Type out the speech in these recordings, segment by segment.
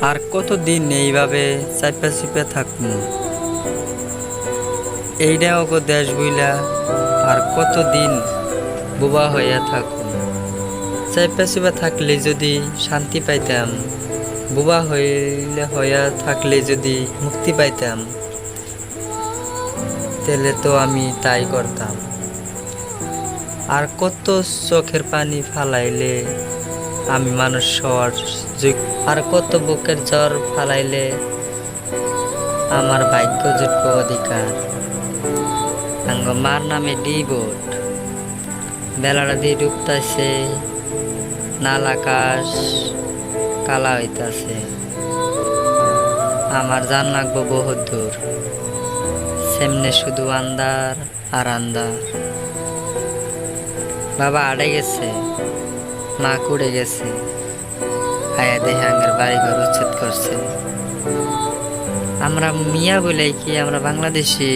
আর কতদিন এইভাবে চাপা চিপে থাকমু? এইটা ওগো দেশ বইলা আর কতদিন বোবা হইয়া থাকুম? চাপা চিপে থাকলে যদি শান্তি পাইতাম, বোবা হইয়া থাকলে যদি মুক্তি পাইতাম, তাহলে তো আমি তাই করতাম। আর কত চোখের পানি ফালাইলে আমি মানুষ হওয়ার আর কত বুকের জ্বর ফালাইলে আমার ভাগ্য জুটব অধিকার। আঙ্গ মার নামে ডিবোট বেলাটা দিয়ে ডুবতাছে, নাল আকাশ কালা হইতাছে। আমার জান লাগবো বহুত দূর, সেমনে শুধু আন্দার আর আন্দার। বাবা আড়ে গেছে, মা কুড়ে গেছে, আয়া দেহে আঙ্গের বাড়ি ঘর উচ্ছেদ করছে। আমরা মিয়া বলেই কি আমরা বাংলাদেশি?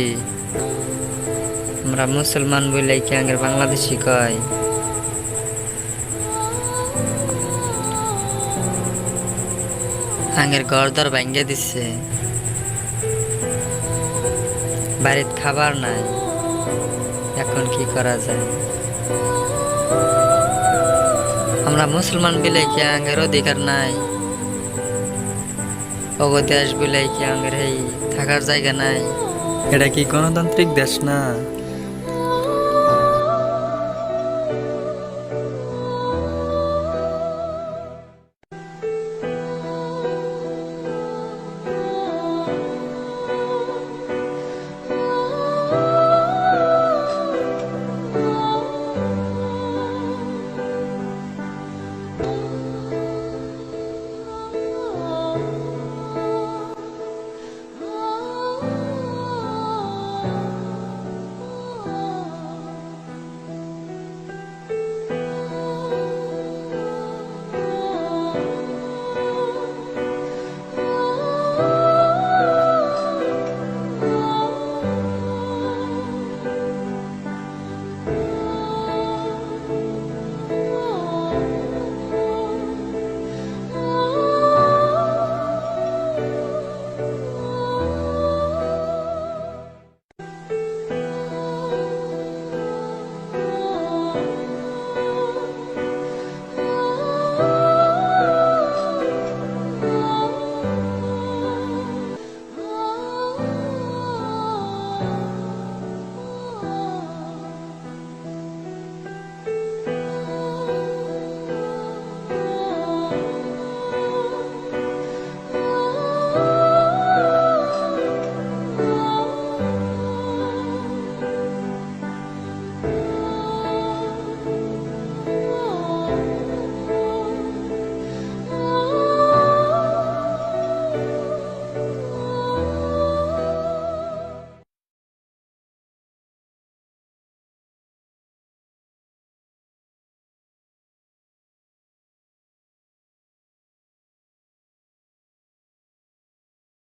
আমরা মুসলমান বলেই কি আঙ্গের বাংলাদেশি কয়? আঙ্গের ঘরদর ভাঙ্গে দিচ্ছে, বাড়ির খাবার নাই, এখন কি করা যায়? আমরা মুসলমান বলেই কি আঙ্গের অধিকার নাই? ওগো দেশ বলেই কি আঙ্গের এই থাকার জায়গা নাই? এটা কি গণতান্ত্রিক দেশ না?